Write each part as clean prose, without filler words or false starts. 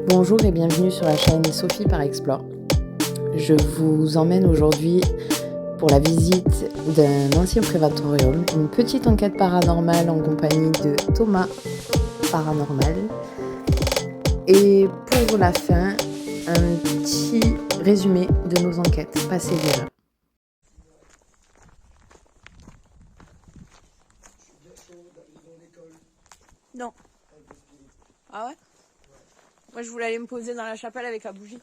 Bonjour et bienvenue sur la chaîne Sophie par Explore. Je vous emmène aujourd'hui pour la visite d'un ancien prévatorium, une petite enquête paranormale en compagnie de Thomas Paranormal. Et pour la fin, un petit résumé de nos enquêtes passées déjà. Non. Ah ouais? Moi je voulais aller me poser dans la chapelle avec la bougie.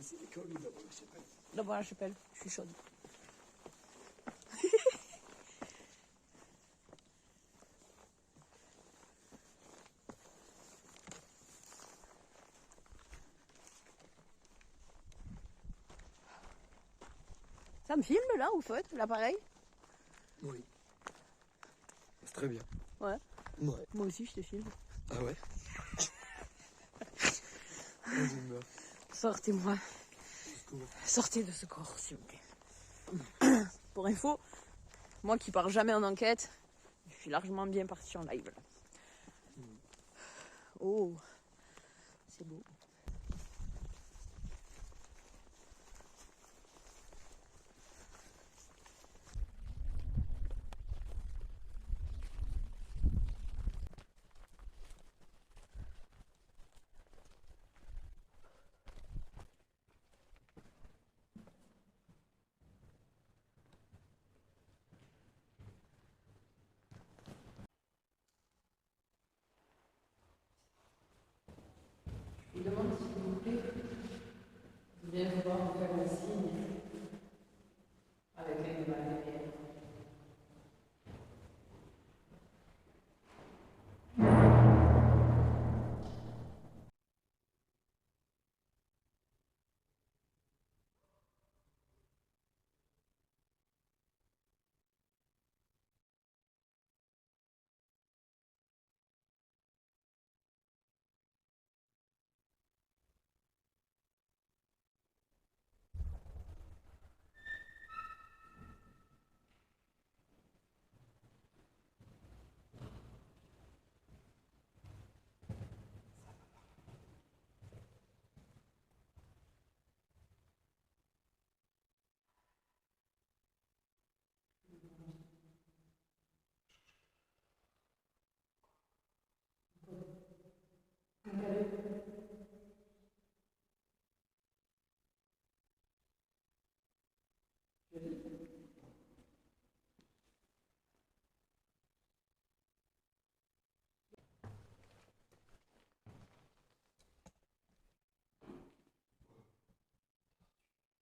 C'est l'école ou d'abord la chapelle? D'abord la chapelle, je suis chaude. Ça me filme là ou fait l'appareil? Oui. C'est très bien. Ouais. Ouais. Moi aussi je te filme. Ah ouais? Vas-y, meuf. Sortez-moi. Jusqu'où? Sortez de ce corps s'il vous plaît. Pour info, moi qui pars jamais en enquête, je suis largement bien parti en live là. Oh, c'est beau. Je vous demande s'il vous plaît de bien vouloir me faire un signe avec un de ma lumière.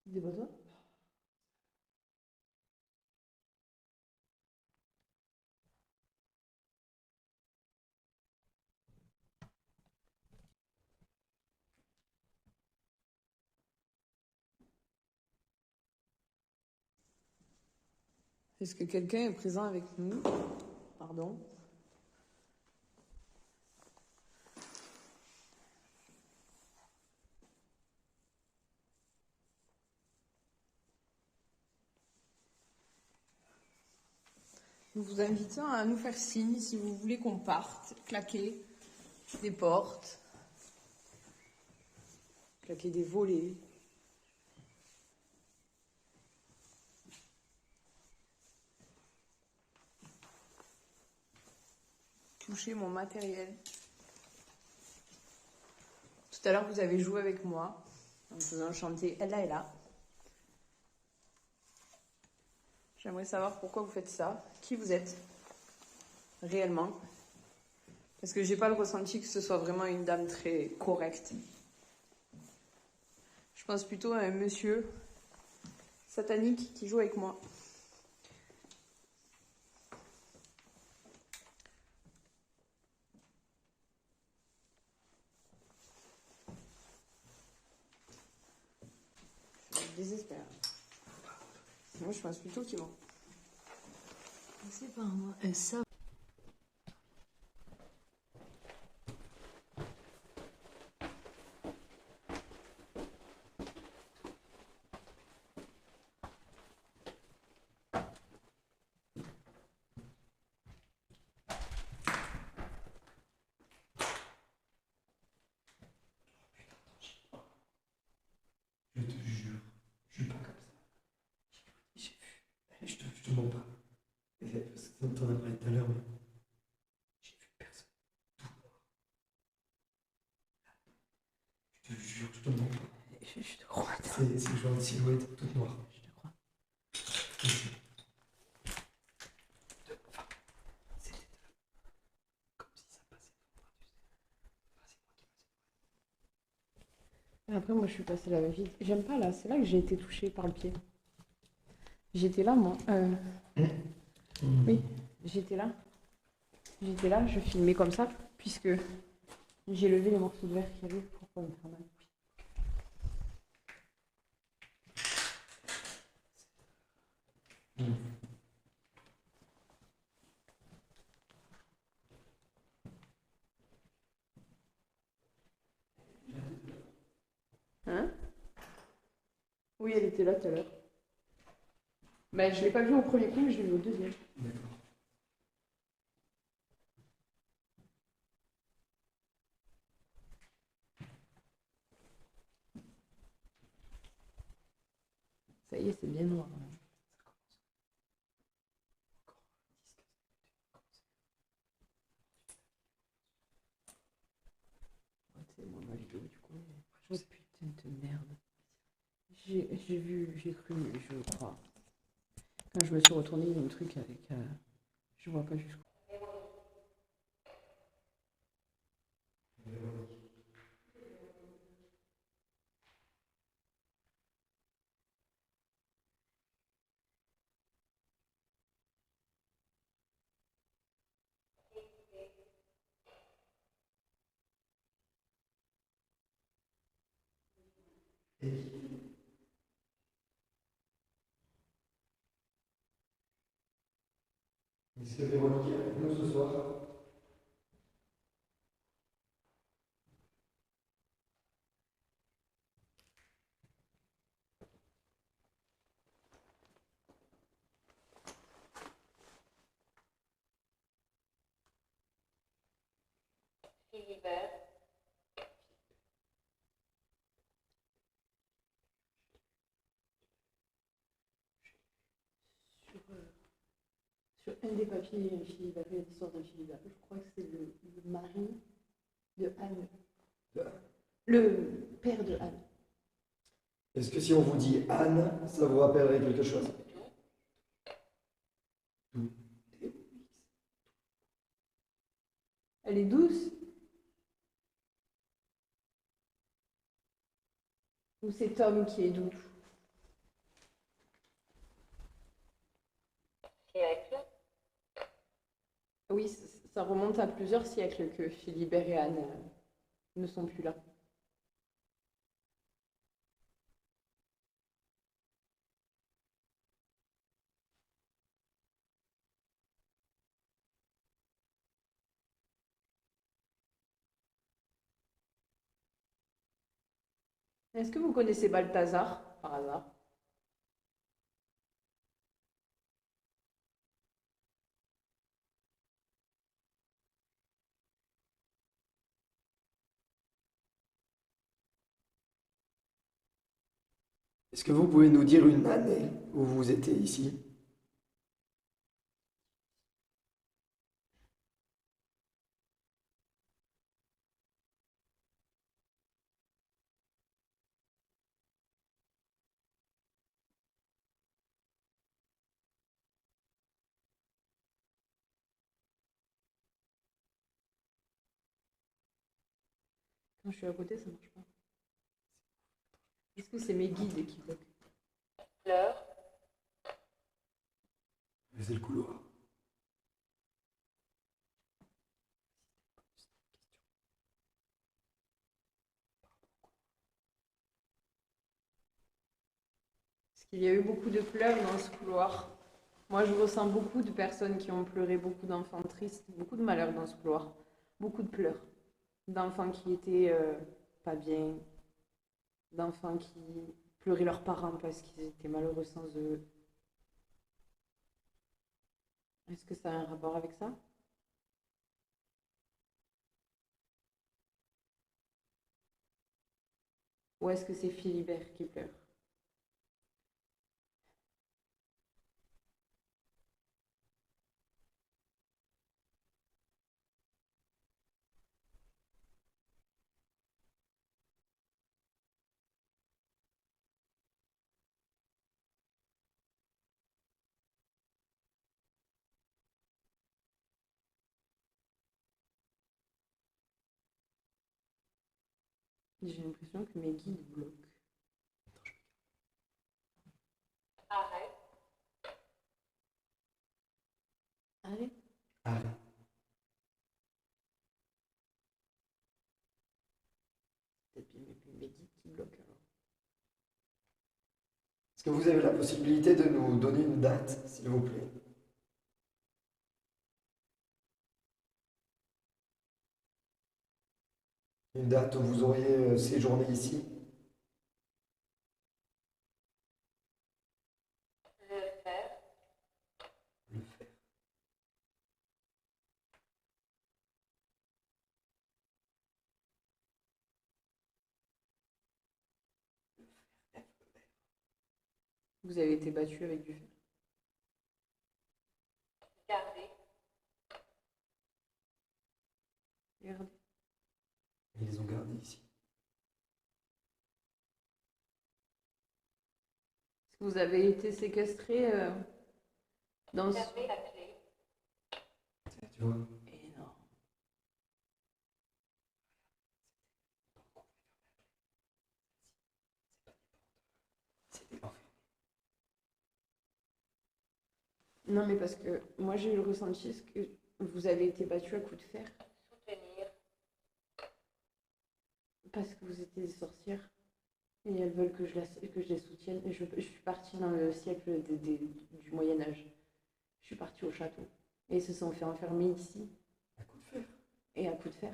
C'est pas toi? Est-ce que quelqu'un est présent avec nous? Pardon. Nous vous invitons à nous faire signe si vous voulez qu'on parte, claquer des portes, claquer des volets. Toucher mon matériel. Tout à l'heure, vous avez joué avec moi en me faisant chanter Ella est là. J'aimerais savoir pourquoi vous faites ça, qui vous êtes réellement. Parce que j'ai pas le ressenti que ce soit vraiment une dame très correcte. Je pense plutôt à un monsieur satanique qui joue avec moi. Je désespère. Moi, je pense plutôt qu'ils vont. C'est pas moi. Ça. T'en as parlé tout à l'heure, mais j'ai vu personne. Je te jure, je te mens pas. Je te crois. C'est genre une silhouette toute noire. Je te crois. Ici. Enfin, c'était comme si ça passait devant moi, tu sais. Enfin, c'est moi qui passais. Après, moi, je suis passée là vite. J'aime pas là. C'est là que j'ai été touchée par le pied. J'étais là, moi. Oui, j'étais là. J'étais là, je filmais comme ça, puisque j'ai levé les morceaux de verre qu'il y avait pour pas me faire mal. Hein? Oui, elle était là tout à l'heure. Mais je l'ai pas vue au premier coup, mais je l'ai vue au deuxième. D'accord. Ça y est, c'est bien noir. C'est moi ma vidéo du coup. Oh putain de merde. J'ai vu, j'ai cru, je crois. Quand je me suis retournée, il y a un truc avec. Je vois pas jusqu'où. Est-ce que Véronique est avec nous ce soir? Sur un des papiers, il y a un Philibert, il y a l'histoire d'un Philibert. Je crois que c'est le mari de Anne. Le père de Anne. Est-ce que si on vous dit Anne, ça vous rappellerait quelque chose? Elle est douce? Ou c'est Tom qui est doux? Oui, ça remonte à plusieurs siècles que Philibert et Anne ne sont plus là. Est-ce que vous connaissez Balthazar, par hasard? Est-ce que vous pouvez nous dire une année où vous étiez ici? Quand je suis à côté, ça marche pas. Est-ce que c'est mes guides qui bloquent? C'est le couloir. Parce qu'il y a eu beaucoup de pleurs dans ce couloir. Moi, je ressens beaucoup de personnes qui ont pleuré, beaucoup d'enfants tristes, beaucoup de malheur dans ce couloir, beaucoup de pleurs, d'enfants qui étaient pas bien, d'enfants qui pleuraient leurs parents parce qu'ils étaient malheureux sans eux. Est-ce que ça a un rapport avec ça? Ou est-ce que c'est Philibert qui pleure? J'ai l'impression que mes guides bloquent. Allez. Arrête. Peut-être bien mes guides qui bloquent alors. Est-ce que vous avez la possibilité de nous donner une date, s'il vous plaît? Une date où vous auriez séjourné ici? Le faire. Vous avez été battu avec du fer. Regardez. Ils les ont gardés ici. Est-ce que vous avez été séquestré dans ce... Tu vois? Énorme. C'était enfermé. Non, mais parce que moi j'ai eu le ressenti que vous avez été battu à coups de fer. Parce que vous étiez des sorcières. Et elles veulent que je les soutienne. Et je suis partie dans le siècle du Moyen-Âge. Je suis partie au château. Et ils se sont fait enfermer ici. À coup de fer. Et à coups de fer.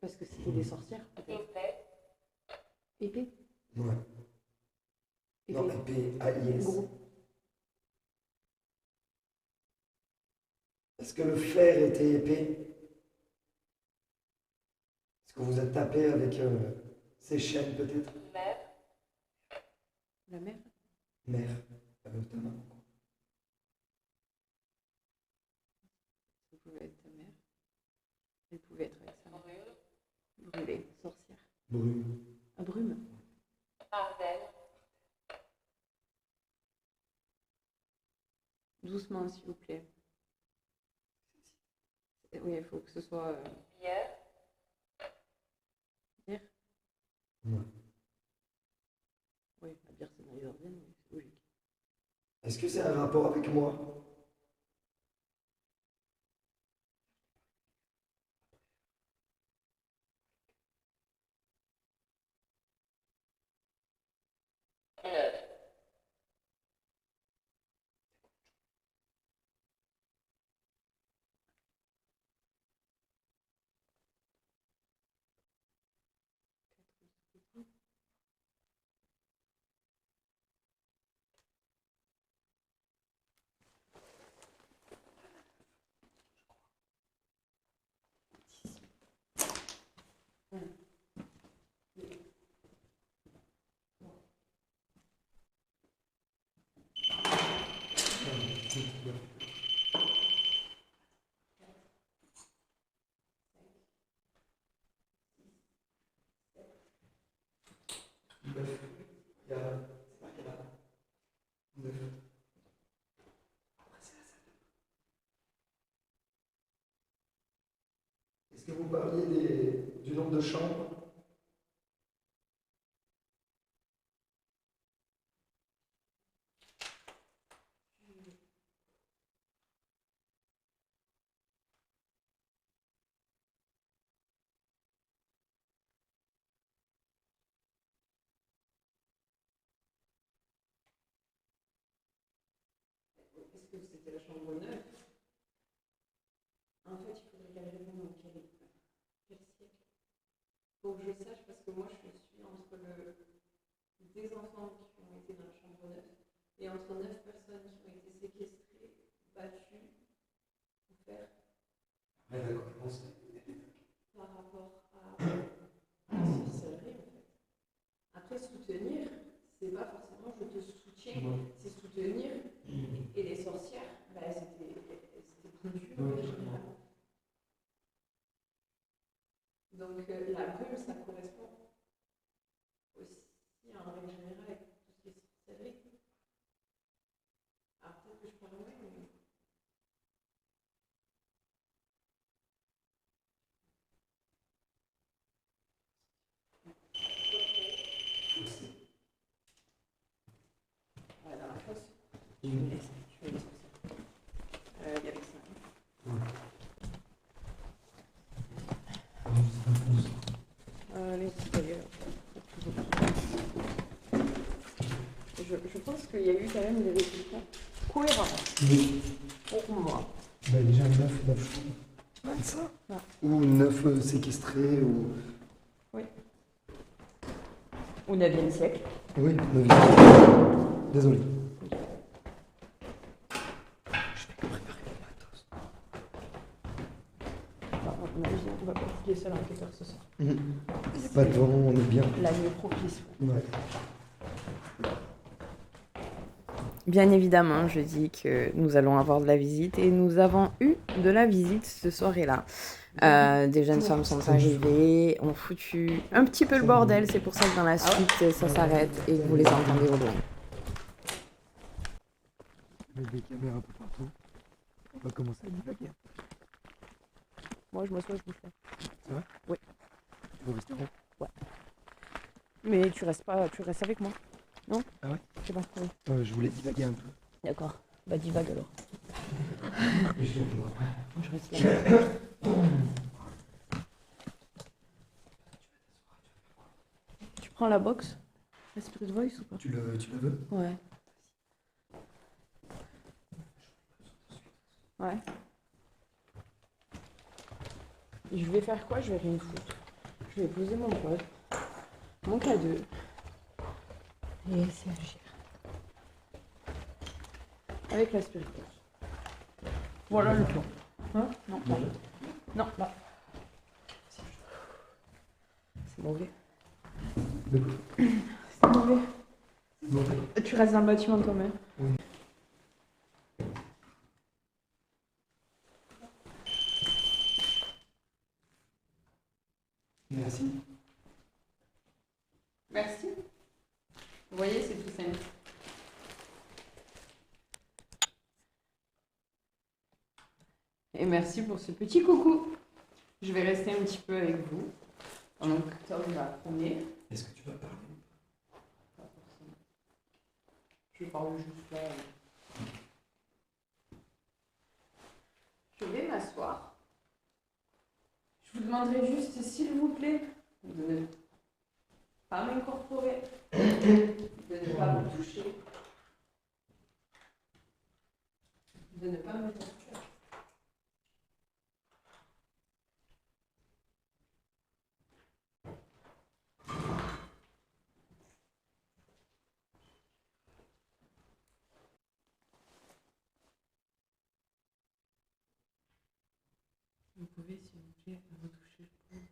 Parce que c'était des sorcières, peut-être. Épée. Ouais. Épée. Non, épée, AIS. Gros. Est-ce que le fer était épais? Est-ce que vous êtes tapé avec ces chaînes, peut-être? La mère. Mère. Ta maman, quoi. Ça pouvait être ta mère. Elle pouvait être avec sa mère. Brûlée, sorcière. Brume. À Brume. Doucement, s'il vous plaît. Oui, il faut que ce soit... Bière. Ouais. Oui, la bière, c'est dans les organes, mais c'est logique. Est-ce que c'est un rapport avec moi? Neuf. Il y a... C'est pas quelle heure? 9. Après, c'est la salle de bain. Est-ce que vous parliez du nombre de chambres? Est-ce que c'était la chambre 9? En fait, il faudrait qu'elle réponde dans quel siècle. Il faut que je sache, parce que moi, je suis entre des enfants qui ont été dans la chambre 9 et entre 9 personnes qui ont été séquestrées, battues, pour faire Ouais, d'accord, je pense. par rapport à la sorcellerie, en fait. Après, soutenir, c'est pas forcément je te soutiens, c'est soutenir. Et les sorcières, bah, c'était pointu en général. Donc la brume, ça correspond aussi en règle générale avec tout ce qui est sorcellerie. Alors peut-être que je parle loin, mais... Je vais laisser. Je vais laisser ça. Il y avait ça. Allez, ça y est. Je pense qu'il y a eu quand même des résultats cohérents Oui. pour moi. Bah, déjà 9 je crois. Ça Ouais. Ou 9 séquestrés, ou. Au 9e siècle. Oui, 9. Désolé. Je vais que préparer mon matos. On va pas être les seuls enquêteurs ce soir. Il n'y a pas de vent, on est bien. La nuit propice. Ouais. Bien évidemment, je dis que nous allons avoir de la visite et nous avons eu de la visite ce soir-là. Des jeunes femmes sont arrivées, ont foutu un petit peu le bordel, c'est pour ça que dans la suite ça s'arrête et que vous les entendez au loin. Avec des caméras un peu partout. On va commencer à divaguer. Moi, je m'assois, je bouge pas. C'est vrai? Oui. Tu veux rester en haut? Mais tu restes avec moi. Non? Ah ouais? C'est bon, oui. Je voulais divaguer un peu. D'accord. Bah, divague alors. Mais je vais voir après. Je reste là. Tu prends la box? La Spirit Voice ou pas? Tu la veux? Ouais. Ouais. Je vais faire quoi? Je vais rien foutre. Je vais poser mon pod, mon K2 et essayer d'agir. Avec la Spirit Voice. Voilà le plan. Hein? Non, pas là. Non, là. C'est mauvais. C'est mauvais. Mauvais. Tu restes dans le bâtiment quand même. Oui. Merci. Merci. Vous voyez, c'est tout simple. Et merci pour ce petit coucou. Je vais rester un petit peu avec vous pendant que Tom va promener. Est-ce que tu vas parler? Pas forcément. Je parle juste là. Je vais m'asseoir. Je vous demanderai juste, s'il vous plaît, de ne pas m'incorporer, de ne pas me toucher, de ne pas me torturer. Vous pouvez, s'il vous plaît, retoucher le pot.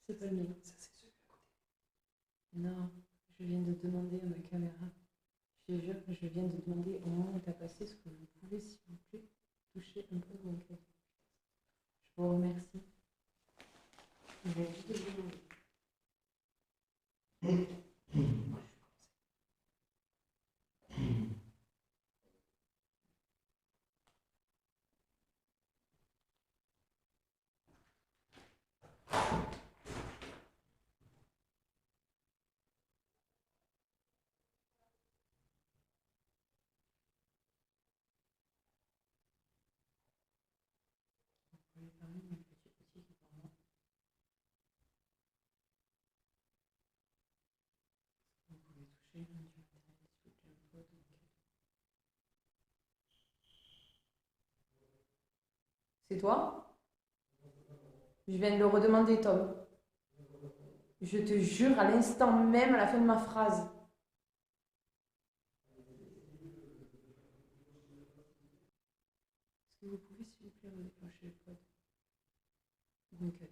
C'est pas le mien. Ça, c'est celui à côté. Non, je viens de demander à ma caméra. Je te jure que je viens de demander au moment où tu as passé ce que vous pouvez, s'il vous plaît, toucher un peu mon cœur. Je vous remercie. Je viens juste de vous demander. Vous pouvez fermer mon petit qui est pour moi. Vous pouvez toucher un du matériel, s'il vous plaît, un peu de mon cœur. C'est toi? Je viens de le redemander, Tom. Je te jure, à l'instant même, à la fin de ma phrase. Est-ce que vous pouvez, s'il vous plaît, redéclencher le code? Mon code.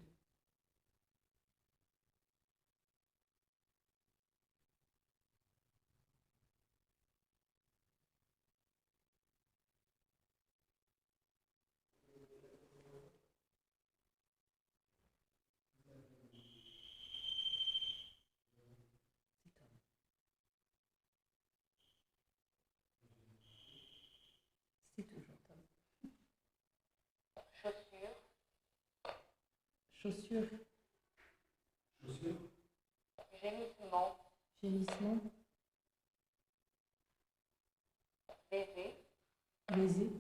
C'est Tom. C'est toujours Tom. Chaussures. Chaussure. Chaussure. Gémissement. Gémissement. Baiser. Baiser.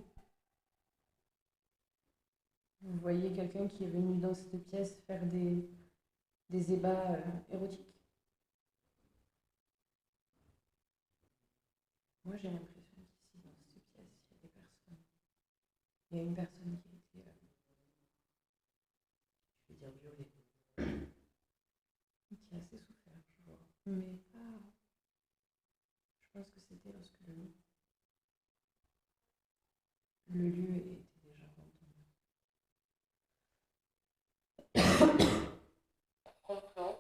Vous voyez quelqu'un qui est venu dans cette pièce faire des ébats érotiques. Moi, j'ai l'impression qu'ici, dans cette pièce, il y a des personnes. Il y a une personne qui a été, je vais dire violée, qui a assez souffert, je vois. Mais pas. Je pense que c'était lorsque le lieu était déjà abandonné. Complot.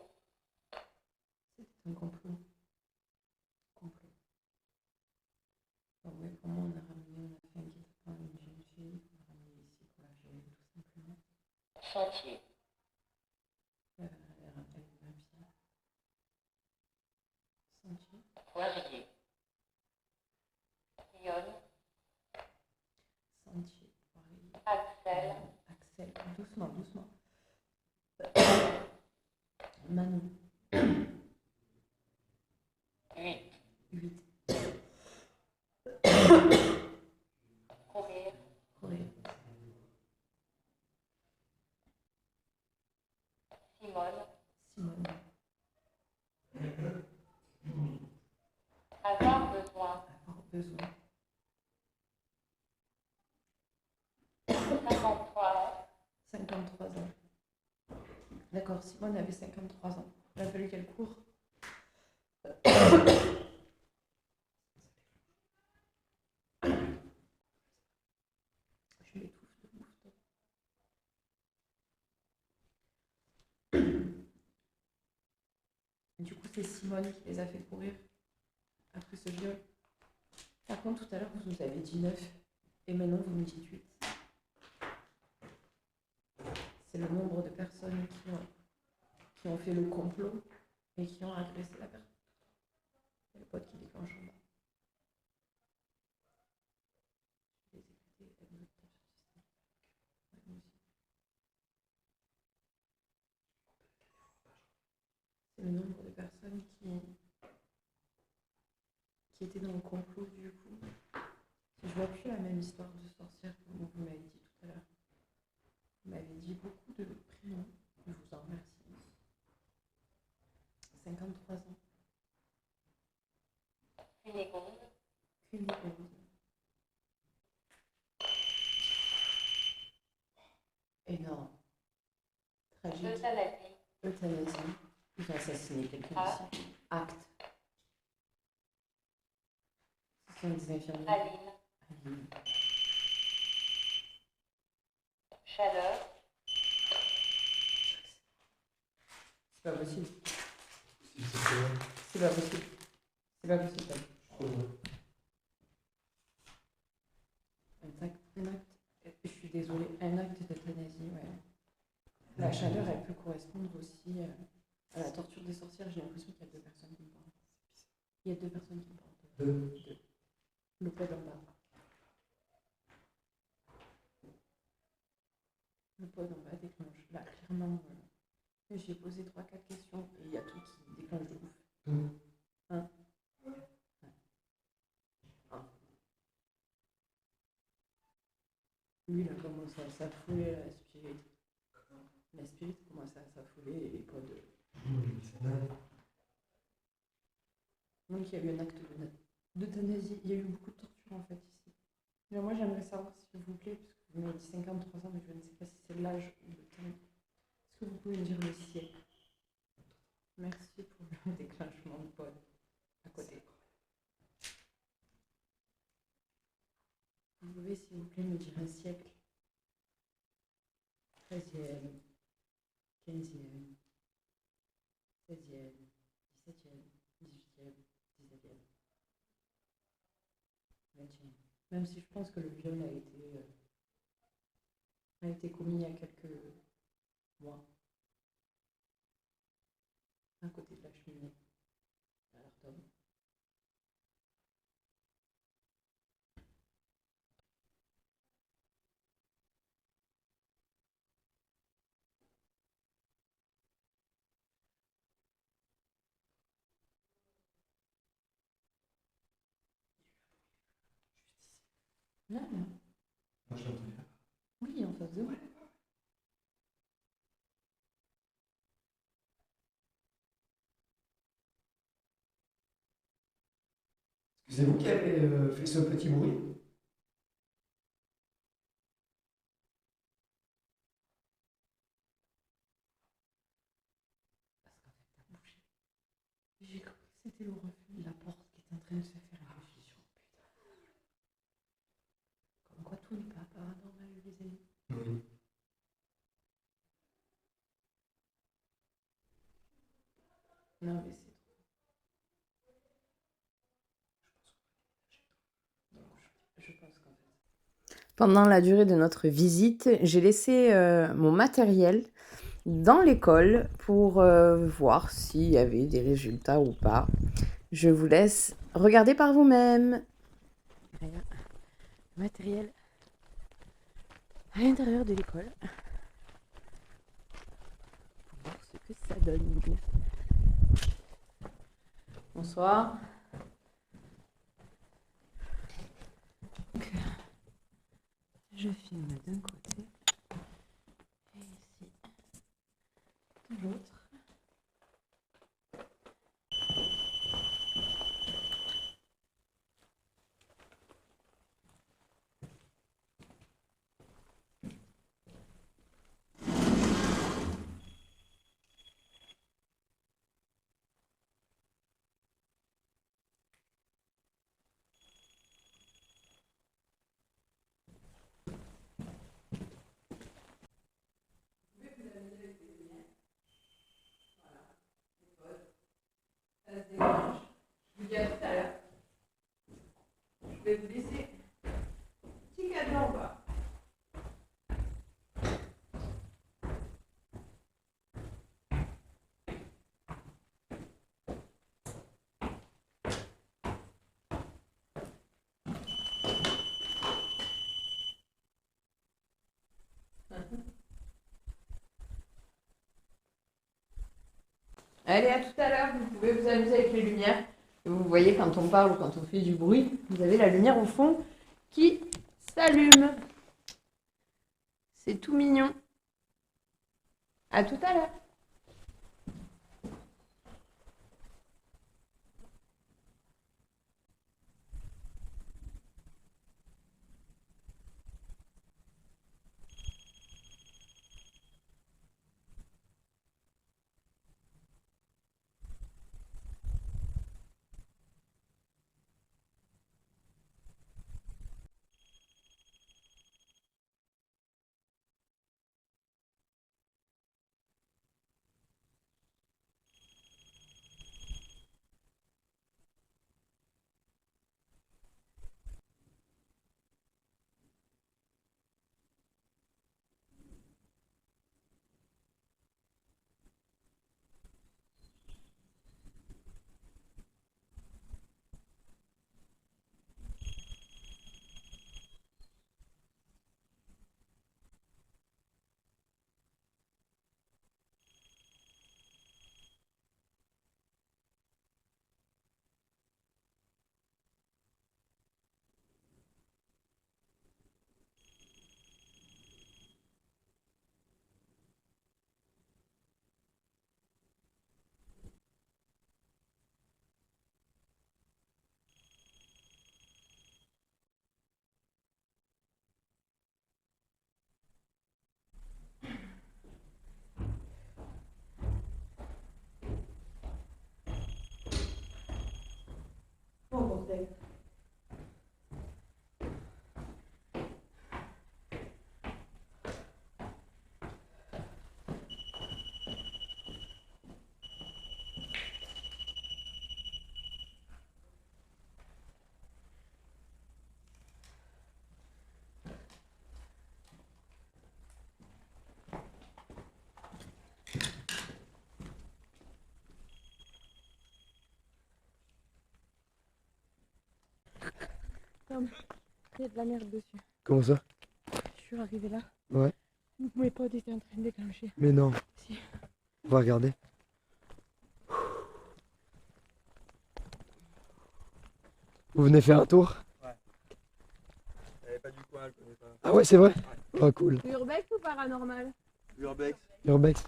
C'était un complot. Complot. Alors, ouais, comment on a ramené, on a fait un guet-apens à une jeune fille, on l'a ramenée ici pour la violer, tout simplement. Chantier. Elle va bien. Sentier. Poirier. Lyonne. Sentier. Poirier. Axel. Axel. Doucement, doucement. Manon. 8. 8. Courir. Courir. Simone. Simone. Avoir besoin. Avoir besoin. 53 ans. 53 ans. D'accord, Simone avait 53 ans. Il a fallu qu'elle court. Je m'étouffe de ouf. Du coup, c'est Simone qui les a fait courir après ce viol. Par contre, tout à l'heure, vous nous avez dit 9 et maintenant vous me dites 8. C'est le nombre de personnes qui ont fait le complot et qui ont agressé la personne. C'est le pote qui déclenche en bas. Je vais les écouter, elle me tape sur le système. Ouais, moi aussi. C'est le nombre de personnes qui étaient dans le complot du coup. Je vois plus la même histoire de sorcière que vous m'avez dit tout à l'heure. Vous m'avez dit beaucoup de prénoms. Je vous en remercie. 53 ans. Cunégonde. Cunégonde. Énorme. Tragique. Euthanasie. Euthanasie. Ils ont assassiné quelqu'un Acte. ici. Acte. Ce sont des infirmiers. Aline. Aline. Chaleur. C'est pas possible. C'est quoi? C'est pas possible. C'est pas possible. Un acte, je suis désolée, un acte d'euthanasie, ouais. La chaleur, elle peut correspondre aussi à la torture des sorcières. J'ai l'impression qu'il y a 2 personnes qui me parlent. Il y a 2 personnes qui me parlent. 2. Le pod en bas. Le pod en bas déclenche. Là, clairement, j'ai posé 3-4 questions et il y a tout qui déclenche de ouf. Hein? Lui, il a commencé à s'affouler la spirit. La spirit commence à s'affouler et les pods. Donc il y a eu un acte d'euthanasie. Il y a eu beaucoup de torture en fait ici. Mais moi j'aimerais savoir s'il vous plaît, parce que vous m'avez dit 53 ans, mais je ne sais pas si c'est l'âge ou le temps. Est-ce que vous pouvez me dire le siècle? Merci pour le déclenchement de pod à côté. Vous pouvez s'il vous plaît me dire un siècle? 13e, 15e, 16e, 17e, 18e, 19e, 20e. Même si je pense que le viol a été commis il y a quelques mois. À côté de la cheminée, à l'Artom. Non, non. Moi, je l'entendais là. Oui, en face de moi. C'est vous qui avez fait ce petit bruit? Parce qu'en fait, t'as bougé. J'ai cru que c'était le refus de la porte qui était en train de se faire réfléchir. Putain. Comme quoi tout n'est pas paranormal, les amis. Oui. Non, mais c'est trop. Je pense qu'en fait. Pendant la durée de notre visite, j'ai laissé mon matériel dans l'école pour voir s'il y avait des résultats ou pas. Je vous laisse regarder par vous-même. Matériel à l'intérieur de l'école. Pour voir ce que ça donne. Bonsoir. Donc, je filme d'un côté et ici de l'autre. Ça se dégage. Je vous dis à tout à l'heure. Je vais vous laisser un petit cadeau en bas. Allez, à tout à l'heure. Vous pouvez vous amuser avec les lumières. Et vous voyez, quand on parle ou quand on fait du bruit, vous avez la lumière au fond qui s'allume. C'est tout mignon. À tout à l'heure. Oh bordel. Tom, il y a de la merde dessus. Comment ça? Je suis arrivée là. Ouais. Mes potes étaient en train de déclencher. Mais non. Si. On va regarder. Vous venez faire un tour? Ouais. ouais, c'est vrai. Oh, cool. Urbex ou paranormal? Urbex. Urbex.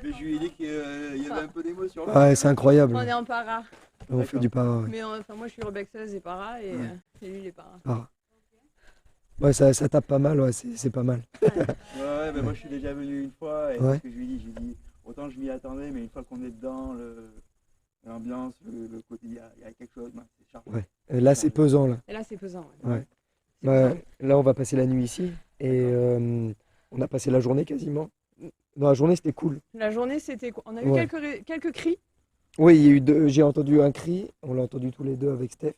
Mais je lui ai dit qu'il y avait un peu d'émotion. Ouais, c'est incroyable. On est en para. On fait du para, ouais. Mais enfin, moi je suis urbexeuse et para et lui il est para. Para. Ouais, ça tape pas mal, ouais, c'est pas mal. Ouais, mais moi je suis déjà venu une fois et Ouais. c'est ce que je lui ai dit, j'ai dit, autant je m'y attendais, mais une fois qu'on est dedans, l'ambiance, le côté, il y a quelque chose, ben, c'est chargé. Ouais. Et là, c'est pesant, là. Et là c'est pesant. Ouais. C'est Bah, pesant. là, on va passer la nuit ici. Et on a passé la journée quasiment. Dans la journée, c'était cool. La journée c'était quoi? On a eu Ouais. quelques cris. Oui, il y a eu j'ai entendu un cri. On l'a entendu tous les deux avec Steph.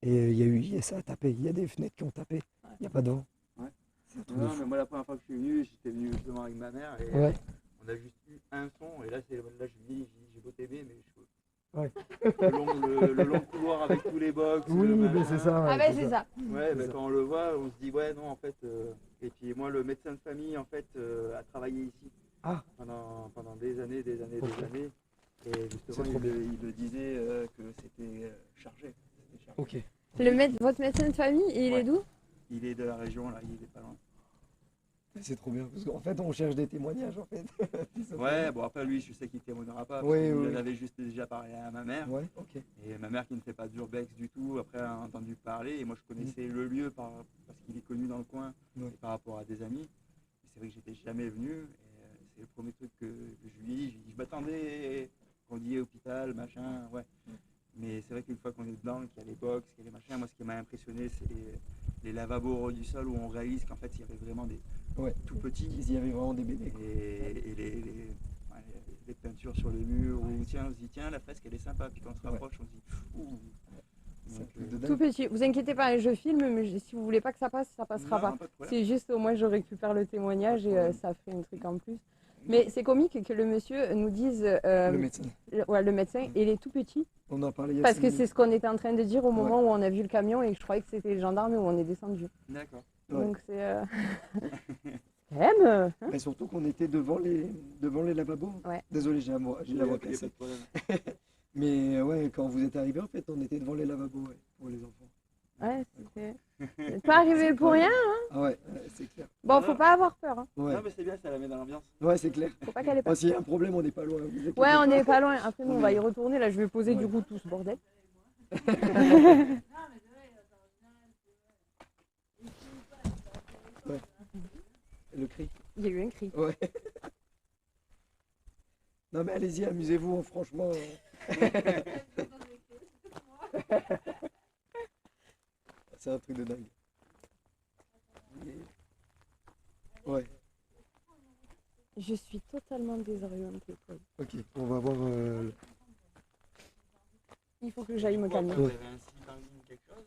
Et ça a tapé. Il y a des fenêtres qui ont tapé. Il n'y a pas de vent. Ouais. C'est un truc de Non, fou. mais moi la première fois que je suis venu, j'étais venu justement avec ma mère et Ouais. on a juste eu un son et là, je lui dis, j'ai beau t'aimer, mais Ouais. le long couloir avec tous les box. Oui, le mais machin. c'est ça. Ah ouais c'est ça. Ouais, C'est bah, ça. quand on le voit, on se dit ouais non en fait. Et puis moi le médecin de famille en fait a travaillé ici Ah. pendant des années. Ok. Et justement C'est trop bien. il le disait que c'était chargé. C'était chargé. Ok. Votre médecin de famille, il Ouais. est d'où? Il est de la région là, il est pas loin. C'est trop bien. Parce qu'en fait, on cherche des témoignages, en fait. Ouais, bon après lui je sais qu'il témoignera pas. Parce Oui, qu'il oui. en avait juste déjà parlé à ma mère. Ouais, ok. Et ma mère qui ne fait pas d'urbex du tout, après a entendu parler, et moi je connaissais le lieu parce qu'il est connu dans le coin Ouais. et par rapport à des amis. Et c'est vrai que j'étais jamais venu, et c'est le premier truc que je lui ai dit, je m'attendais qu'on dit hôpital, machin, ouais. Mais c'est vrai qu'une fois qu'on est dedans, qu'il y a les box, qu'il y a les machins, moi ce qui m'a impressionné c'est les lavabos au ras du sol où on réalise qu'en fait il y avait vraiment des Ouais. tout petits Il y avait vraiment des bébés. Quoi. et les peintures sur les murs, où tiens, on se dit tiens la fresque elle est sympa, puis quand on se rapproche on se dit ouh. C'est un Donc, truc de Tout dingue. petit. Vous inquiétez pas, je filme, mais si vous voulez pas que ça passe, ça passera non, pas. pas de problème. C'est juste au moins je récupère le témoignage Pas de et problème. ça fait un truc en plus. Mais c'est comique que le monsieur nous dise Le médecin. le médecin, il est tout petit. On en parlait il y a Parce 5 que minutes. c'est ce qu'on était en train de dire au moment où on a vu le camion et que je croyais que c'était les gendarmes et où on est descendu. D'accord. Ouais. Donc c'est. Quand même, hein. Mais surtout qu'on était devant les lavabos. Ouais. Désolé, j'ai la voix Il y a pas cassée. de problème. Mais ouais, quand vous êtes arrivés, en fait, on était devant les lavabos, ouais, pour les enfants. Ouais, c'était. C'est pas arrivé pour rien. Ah ouais, c'est clair. Bon, faut pas avoir peur. Hein. Ouais, Non mais c'est bien, ça la met dans l'ambiance. ouais, c'est clair. Faut pas qu'elle ait peur. Enfin, s'il y a un problème, on n'est pas loin. vous inquiétez Ouais, on pas. n'est pas loin. Après, nous, on va y retourner. Là, je vais poser du Ouais. coup tout ce bordel. Le cri. Il y a eu un cri. Ouais. Non mais allez-y, amusez-vous, hein, franchement. C'est un truc de dingue. Ouais, Je suis totalement désorientée. Paul. ok, on va voir. Il faut que j'aille me calmer. Ouais. Quelque chose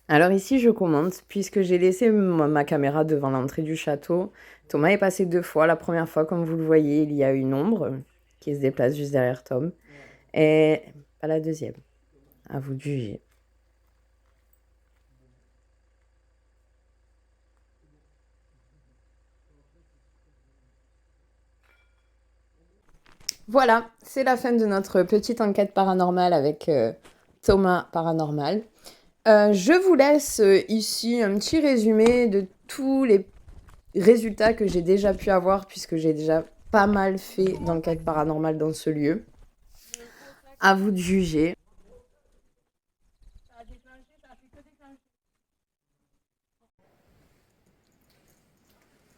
Alors ici, je commente, puisque j'ai laissé ma caméra devant l'entrée du château. Thomas est passé 2 fois. La première fois, comme vous le voyez, il y a une ombre qui se déplace juste derrière Tom. Et pas la deuxième. À vous de juger. Voilà, c'est la fin de notre petite enquête paranormale avec Thomas Paranormal. Je vous laisse ici un petit résumé de tous les résultats que j'ai déjà pu avoir, puisque j'ai déjà pas mal fait d'enquêtes paranormales dans ce lieu. À vous de juger.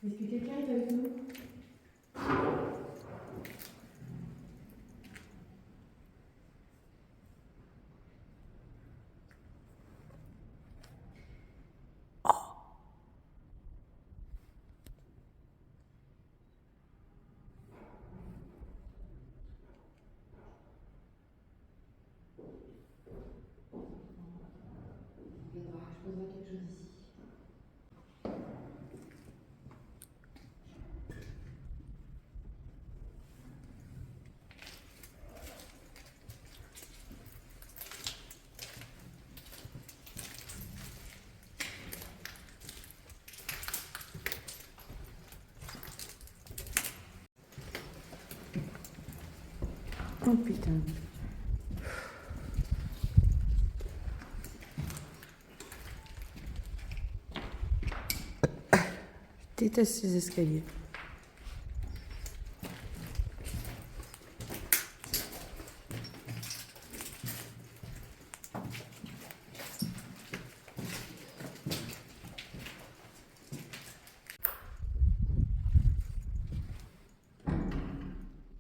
Est-ce que quelqu'un est avec nous? Oh putain. Je déteste ces escaliers.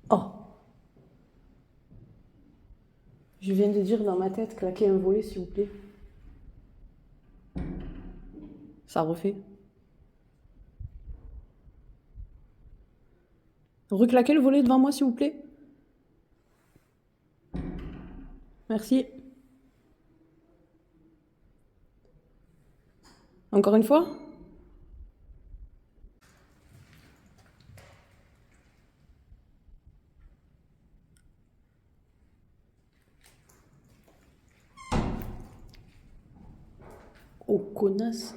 Oh. Je viens de dire dans ma tête, claquez un volet s'il vous plaît. Ça refait. Reclaquez le volet devant moi s'il vous plaît. Merci. Encore une fois. Oh, connasse.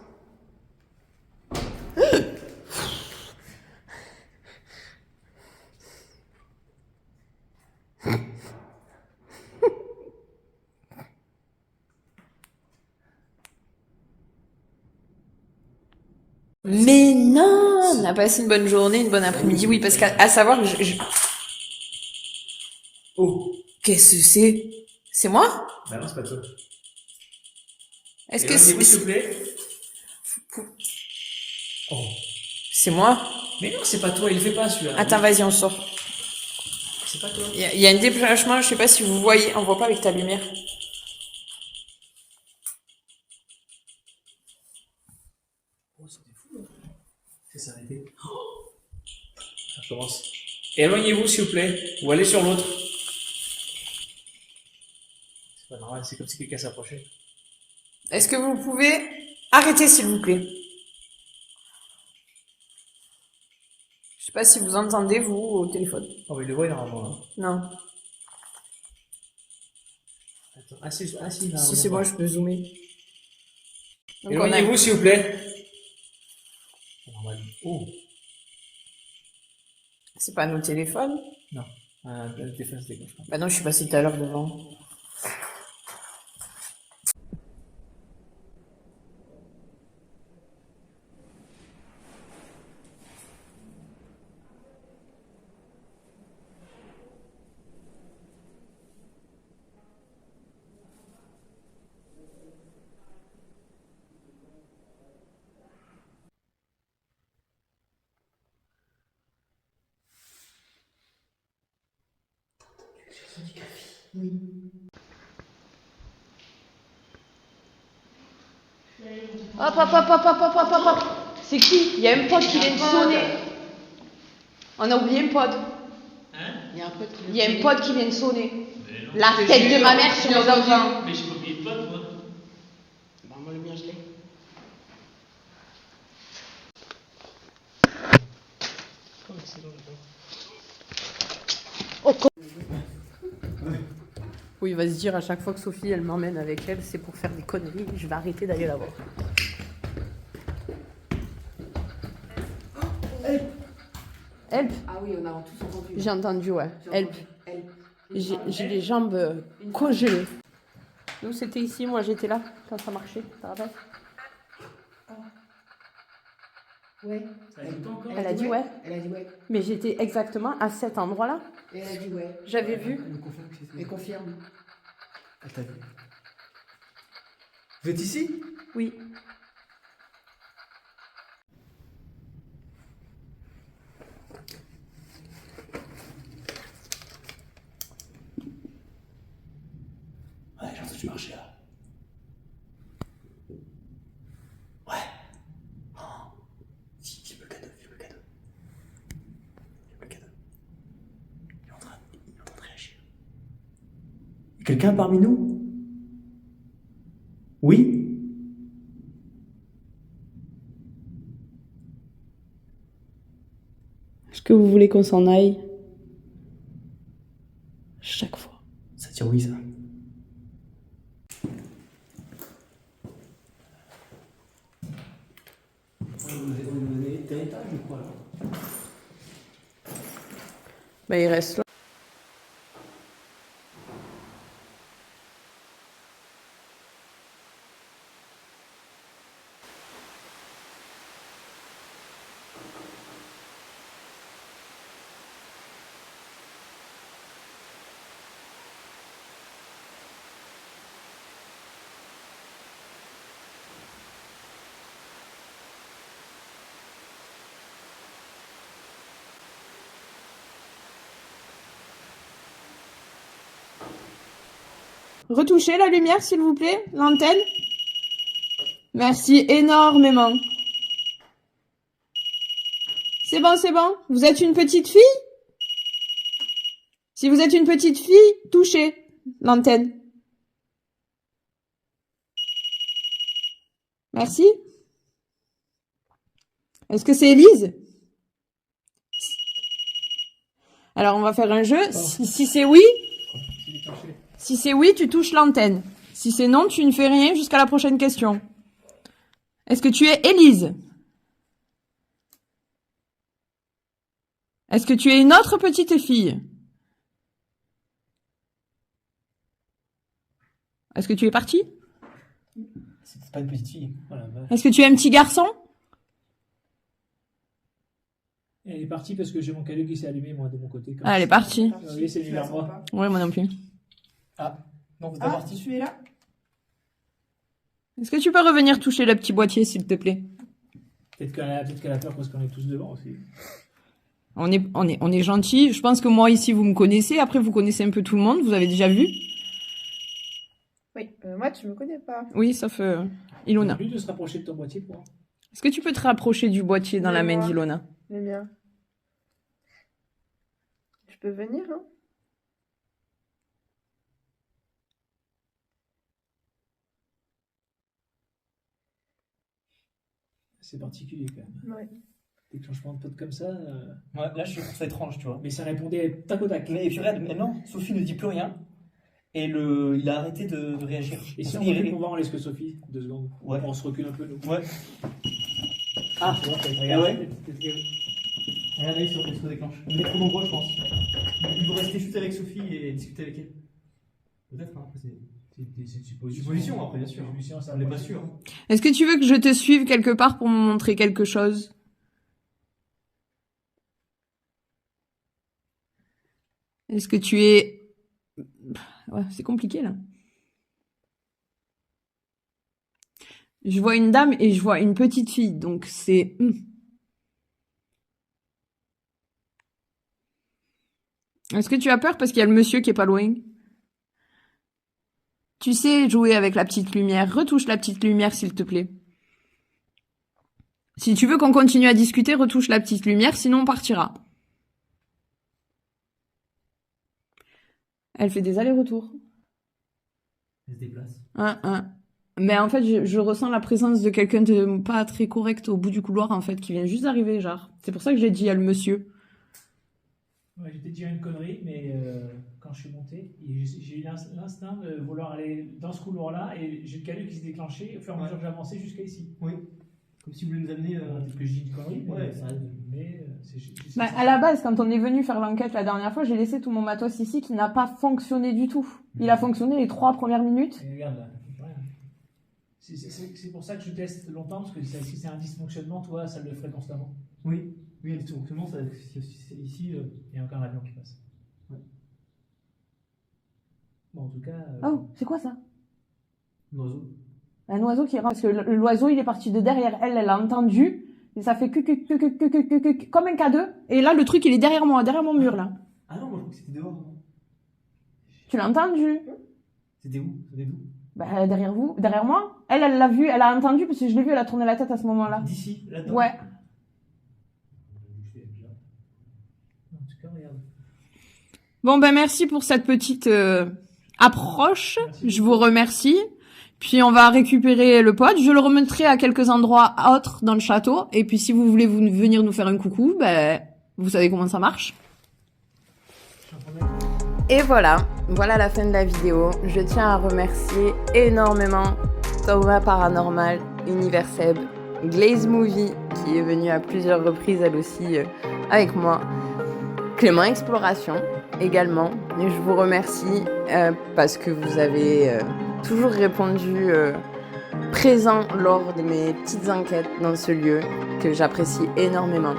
Mais non, on a passé une bonne journée, une bonne après-midi. Oui, parce qu'à savoir, Oh, qu'est-ce que c'est? C'est moi? Bah non, c'est pas toi. Est-ce que Éloignez-vous, s'il c'est... vous plaît. Oh. C'est moi? Mais non, c'est pas toi, il le fait pas celui-là. Attends, vas-y, on sort. C'est pas toi. Il y a un déplacement, je sais pas si vous voyez, on voit pas avec ta lumière. Oh, c'était fou, là. C'est s'arrêter. Oh. Ça commence. Éloignez-vous, s'il vous plaît. Ou allez sur l'autre. C'est pas normal, c'est comme si quelqu'un s'approchait. Est-ce que vous pouvez arrêter, s'il vous plaît? Je sais pas si vous entendez, vous, au téléphone. Oh, mais il le voit normalement, là. Non. Attends, assis, là. Si c'est moi, je peux zoomer. Donc, Éloignez-vous, s'il vous plaît. Oh. C'est pas nos téléphones? Non. Le téléphone se déclenche pas. Bah non, je suis passée tout à l'heure devant. Oui. Hop, hop, hop, hop, hop, hop, hop, hop, hop. C'est qui? Il y a un pote qui vient de sonner. On a oublié un pote. Hein? Il y a un pote qui vient de sonner. La tête de ma mère sur les enfants. Mais j'ai pas oublié de pote, moi. Bah moi le mien je Oui, il va se dire à chaque fois que Sophie, elle m'emmène avec elle, c'est pour faire des conneries. Je vais arrêter d'aller la voir. Help. Ah oui, on a tous entendu. J'ai entendu, ouais. Help. Help. J'ai les jambes congelées. Nous, c'était ici, moi j'étais là quand ça marchait, tu te rappelles? Ouais. Elle a dit ouais. Elle a dit ouais. Mais j'étais exactement à cet endroit-là. Et elle a dit ouais. J'avais vu. Elle me confirme que c'est Elle confirme. Elle t'a vu. Vous êtes ici? Oui. Ouais, j'ai entendu marcher là. Ouais. Oh. Filme le cadeau, filme le cadeau. Filme le cadeau. Il est en train de réagir. Y a quelqu'un parmi nous? Oui? Est-ce que vous voulez qu'on s'en aille? Chaque fois. Ça tire oui, ça. On est étage ou quoi là? Bah, il reste là. Retouchez la lumière, s'il vous plaît, l'antenne. Merci énormément. C'est bon, c'est bon. Vous êtes une petite fille? Si vous êtes une petite fille, touchez l'antenne. Merci. Est-ce que c'est Élise? Alors, on va faire un jeu. Si c'est oui, si c'est oui, tu touches l'antenne. Si c'est non, tu ne fais rien jusqu'à la prochaine question. Est-ce que tu es Élise? Est-ce que tu es une autre petite fille? Est-ce que tu es partie? C'est pas une petite fille. Voilà, bah. Est-ce que tu es un petit garçon? Elle est partie parce que j'ai mon cadeau qui s'est allumé, moi, de mon côté. Ah, elle est partie. Oui, c'est vers moi. Ouais, moi non plus. Ah, non, vous êtes parti. Je suis là. Est-ce que tu peux revenir toucher le petit boîtier, s'il te plaît? Peut-être qu'elle a peur parce qu'on est tous devant aussi. On est gentils. Je pense que moi, ici, vous me connaissez. Après, vous connaissez un peu tout le monde. Vous avez déjà vu? Oui, moi tu me connais pas. Oui, sauf Ilona. Lui de se rapprocher de ton boîtier pour. Est-ce que tu peux te rapprocher du boîtier dans la main Moi. d'Ilona? Les miens. Je peux venir, hein? C'est particulier quand même. Ouais. Déclenchement de potes comme ça. Ouais, là, je trouve ça étrange, tu vois. Mais ça répondait tac au tac. Mais puis regarde, mais non, Sophie ne dit plus rien. Et il a arrêté de réagir. Et si on Il- recule pour voir, on laisse que Sophie 2 secondes. Ouais. On se recule un peu, nous. Ouais. Ah, bon, regarde. Ouais. Regardez, il se déclenche. On est trop nombreux, je pense. Il faut rester juste avec Sophie et discuter avec elle. Peut-être, hein, après, c'est une supposition, après, bien sûr. On n'est pas sûr. Est-ce que tu veux que je te suive quelque part pour me montrer quelque chose? Est-ce que tu es... Ouais, c'est compliqué, là. Je vois une dame et je vois une petite fille, donc c'est... Est-ce que tu as peur parce qu'il y a le monsieur qui est pas loin? Tu sais jouer avec la petite lumière. Retouche la petite lumière, s'il te plaît. Si tu veux qu'on continue à discuter, retouche la petite lumière, sinon on partira. Elle fait des allers-retours. Elle se déplace. Mais en fait, je ressens la présence de quelqu'un de pas très correct au bout du couloir, en fait, qui vient juste d'arriver, genre. C'est pour ça que j'ai dit, il y a le monsieur. Ouais, j'ai peut-être dit une connerie, mais quand je suis monté, j'ai eu l'instinct de vouloir aller dans ce couloir-là et j'ai le caillou qui se déclenchait au fur et à mesure que j'avançais jusqu'à ici. Oui. Comme si vous voulez nous amener. Peut-être que j'ai dit une connerie, Ouais, mais Bah, à la base, quand on est venu faire l'enquête la dernière fois, j'ai laissé tout mon matos ici qui n'a pas fonctionné du tout. Il a fonctionné les 3 premières minutes. Et regarde là, rien. C'est pour ça que je teste longtemps, parce que si c'est un dysfonctionnement, toi, ça le ferait constamment. Oui, oui, exactement. C'est ici. Il y a encore un avion qui passe. Ouais. Bon, en tout cas. Oh, c'est quoi ça? Un oiseau. Un oiseau qui rentre. Parce que l'oiseau, il est parti de derrière elle, elle a entendu. Et ça fait comme un K2. Et là, le truc, il est derrière moi, derrière mon mur, là. Ah non, moi je crois que c'était dehors. Non. Tu l'as entendu? C'était où? C'était d'où? Bah, derrière vous, derrière moi. Elle l'a vu, elle a entendu, parce que je l'ai vu, elle a tourné la tête à ce moment-là. D'ici, là-dedans. Ouais. En tout cas, regarde. Bon, ben, merci pour cette petite approche. Merci Je vous remercie. Puis on va récupérer le pod. Je le remettrai à quelques endroits autres dans le château. Et puis si vous voulez venir nous faire un coucou, ben, vous savez comment ça marche. Et voilà la fin de la vidéo. Je tiens à remercier énormément Thomas Paranormal, Universeb, Glaze Movie, qui est venue à plusieurs reprises elle aussi avec moi. Clément Exploration également. Et je vous remercie parce que vous avez toujours répondu présent lors de mes petites enquêtes dans ce lieu que j'apprécie énormément.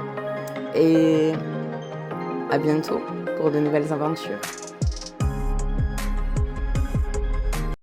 Et à bientôt pour de nouvelles aventures.